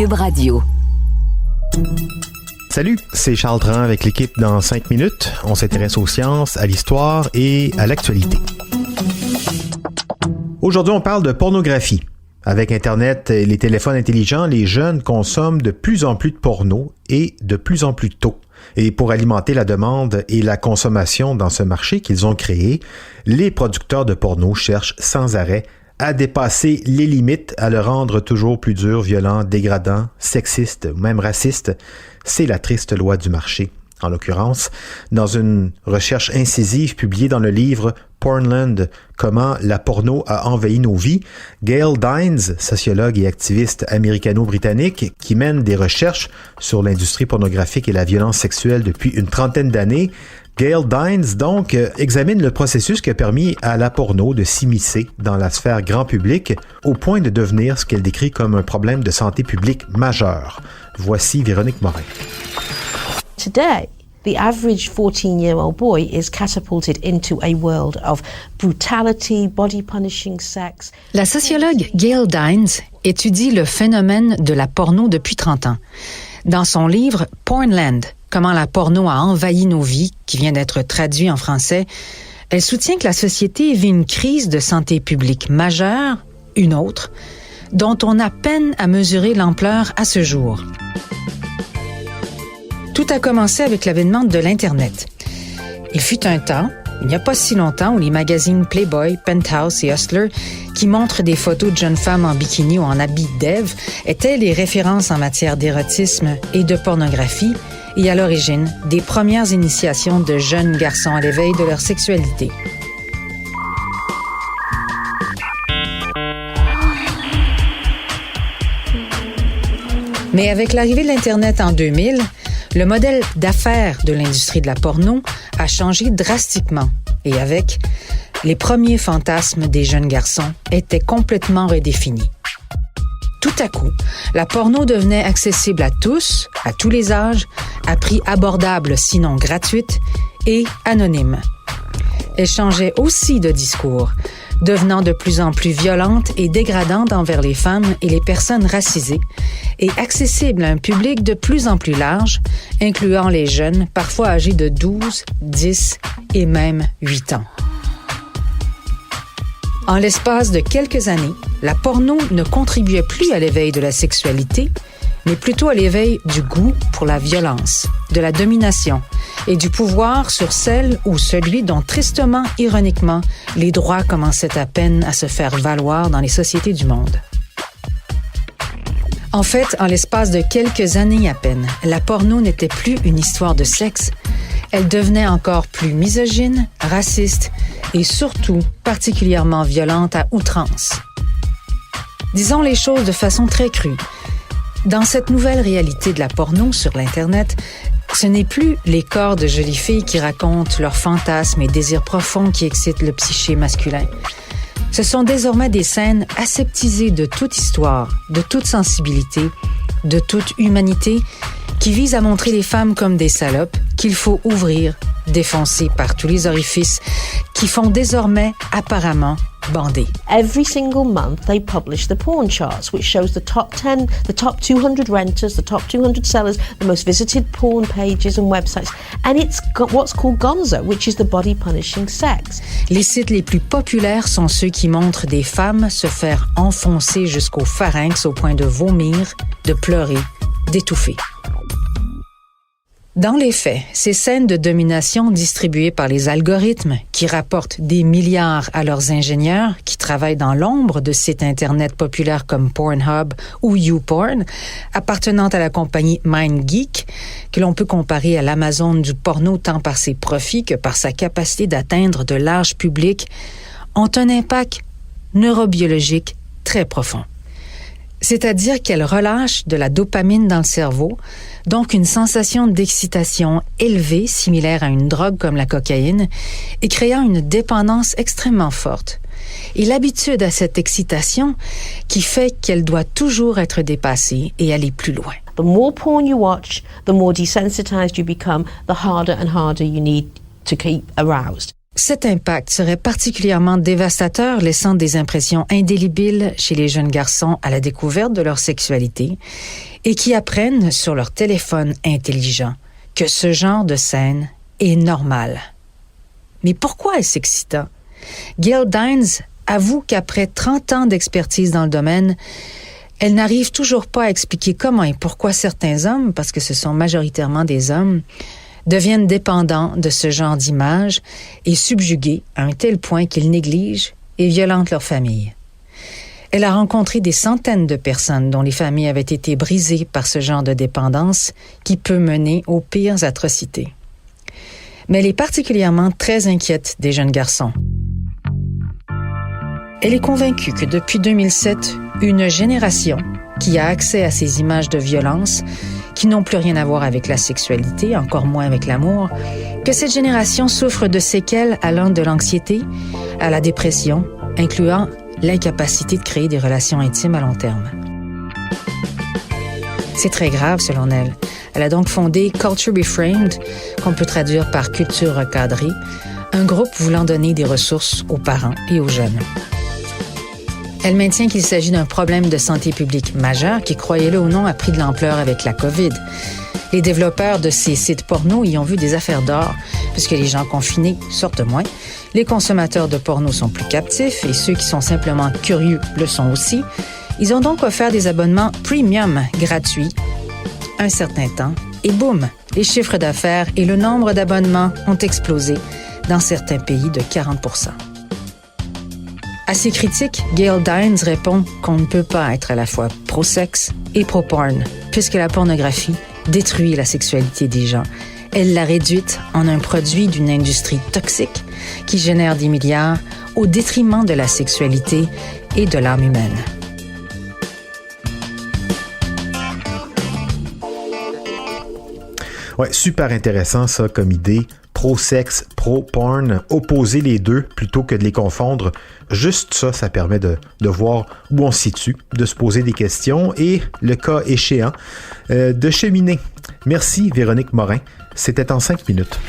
Cube Radio. Salut, c'est Charles Dran avec l'équipe dans 5 minutes. On s'intéresse aux sciences, à l'histoire et à l'actualité. Aujourd'hui, on parle de pornographie. Avec Internet et les téléphones intelligents, les jeunes consomment de plus en plus de porno et de plus en plus tôt. Et pour alimenter la demande et la consommation dans ce marché qu'ils ont créé, les producteurs de porno cherchent sans arrêt à dépasser les limites, à le rendre toujours plus dur, violent, dégradant, sexiste, même raciste. C'est la triste loi du marché. En l'occurrence, dans une recherche incisive publiée dans le livre Pornland, comment la porno a envahi nos vies, Gail Dines, sociologue et activiste américano-britannique, qui mène des recherches sur l'industrie pornographique et la violence sexuelle depuis une trentaine d'années, Gail Dines, donc, examine le processus qui a permis à la porno de s'immiscer dans la sphère grand public au point de devenir ce qu'elle décrit comme un problème de santé publique majeur. Voici Véronique Morin. Today, the average 14-year-old boy is catapulted into a world of brutality, body punishing, sex. La sociologue Gail Dines étudie le phénomène de la porno depuis 30 ans. Dans son livre Pornland, comment la porno a envahi nos vies, qui vient d'être traduit en français, elle soutient que la société vit une crise de santé publique majeure, une autre, dont on a peine à mesurer l'ampleur à ce jour. Tout a commencé avec l'avènement de l'Internet. Il fut un temps, il n'y a pas si longtemps, où les magazines Playboy, Penthouse et Hustler, qui montrent des photos de jeunes femmes en bikini ou en habits d'Ève, étaient les références en matière d'érotisme et de pornographie, et à l'origine, des premières initiations de jeunes garçons à l'éveil de leur sexualité. Mais avec l'arrivée de l'Internet en 2000, le modèle d'affaires de l'industrie de la porno a changé drastiquement. Et avec, les premiers fantasmes des jeunes garçons étaient complètement redéfinis. Tout à coup, la porno devenait accessible à tous, à tous les âges, à prix abordable sinon gratuite et anonyme. Elle changeait aussi de discours, devenant de plus en plus violente et dégradante envers les femmes et les personnes racisées, et accessible à un public de plus en plus large, incluant les jeunes, parfois âgés de 12, 10 et même 8 ans. En l'espace de quelques années, la porno ne contribuait plus à l'éveil de la sexualité, mais plutôt à l'éveil du goût pour la violence, de la domination et du pouvoir sur celle ou celui dont, tristement, ironiquement, les droits commençaient à peine à se faire valoir dans les sociétés du monde. En fait, en l'espace de quelques années à peine, la porno n'était plus une histoire de sexe. Elle devenait encore plus misogyne, raciste et surtout particulièrement violente à outrance. Disons les choses de façon très crue. Dans cette nouvelle réalité de la porno sur l'Internet, ce n'est plus les corps de jolies filles qui racontent leurs fantasmes et désirs profonds qui excitent le psyché masculin. Ce sont désormais des scènes aseptisées de toute histoire, de toute sensibilité, de toute humanité, qui visent à montrer les femmes comme des salopes qu'il faut ouvrir, défoncer par tous les orifices, qui font désormais apparemment bander. Every single month they publish the porn charts, which shows the top 10, the top 200 renters, the top 200 sellers, the most visited porn pages and websites. And it's got what's called gonzo, which is the body punishing sex. Les sites les plus populaires sont ceux qui montrent des femmes se faire enfoncer jusqu'au pharynx au point de vomir, de pleurer, d'étouffer. Dans les faits, ces scènes de domination distribuées par les algorithmes qui rapportent des milliards à leurs ingénieurs qui travaillent dans l'ombre de sites Internet populaires comme Pornhub ou YouPorn, appartenant à la compagnie MindGeek, que l'on peut comparer à l'Amazon du porno tant par ses profits que par sa capacité d'atteindre de larges publics, ont un impact neurobiologique très profond. C'est-à-dire qu'elle relâche de la dopamine dans le cerveau, donc une sensation d'excitation élevée, similaire à une drogue comme la cocaïne, et créant une dépendance extrêmement forte. Et l'habitude à cette excitation qui fait qu'elle doit toujours être dépassée et aller plus loin. The more porn you watch, the more desensitized you become, the harder and harder you need to keep aroused. Cet impact serait particulièrement dévastateur, laissant des impressions indélébiles chez les jeunes garçons à la découverte de leur sexualité et qui apprennent sur leur téléphone intelligent que ce genre de scène est normal. Mais pourquoi est-ce excitant? Gail Dines avoue qu'après 30 ans d'expertise dans le domaine, elle n'arrive toujours pas à expliquer comment et pourquoi certains hommes, parce que ce sont majoritairement des hommes, deviennent dépendants de ce genre d'images et subjugués à un tel point qu'ils négligent et violentent leur famille. Elle a rencontré des centaines de personnes dont les familles avaient été brisées par ce genre de dépendance qui peut mener aux pires atrocités. Mais elle est particulièrement très inquiète des jeunes garçons. Elle est convaincue que depuis 2007, une génération qui a accès à ces images de violence qui n'ont plus rien à voir avec la sexualité, encore moins avec l'amour, que cette génération souffre de séquelles allant de l'anxiété à la dépression, incluant l'incapacité de créer des relations intimes à long terme. C'est très grave, selon elle. Elle a donc fondé Culture Reframed, qu'on peut traduire par culture recadrée, un groupe voulant donner des ressources aux parents et aux jeunes. Elle maintient qu'il s'agit d'un problème de santé publique majeur qui, croyez-le ou non, a pris de l'ampleur avec la COVID. Les développeurs de ces sites porno y ont vu des affaires d'or, puisque les gens confinés sortent moins, les consommateurs de porno sont plus captifs et ceux qui sont simplement curieux le sont aussi. Ils ont donc offert des abonnements premium gratuits un certain temps et boum, les chiffres d'affaires et le nombre d'abonnements ont explosé dans certains pays de 40%. À ces critiques, Gail Dines répond qu'on ne peut pas être à la fois pro-sexe et pro-porn, puisque la pornographie détruit la sexualité des gens. Elle l'a réduite en un produit d'une industrie toxique qui génère des milliards au détriment de la sexualité et de l'âme humaine. Ouais, super intéressant ça comme idée. Pro-sexe, pro-porn, opposer les deux plutôt que de les confondre. Juste ça, ça permet de voir où on se situe, de se poser des questions et, le cas échéant, de cheminer. Merci Véronique Morin. C'était en 5 minutes.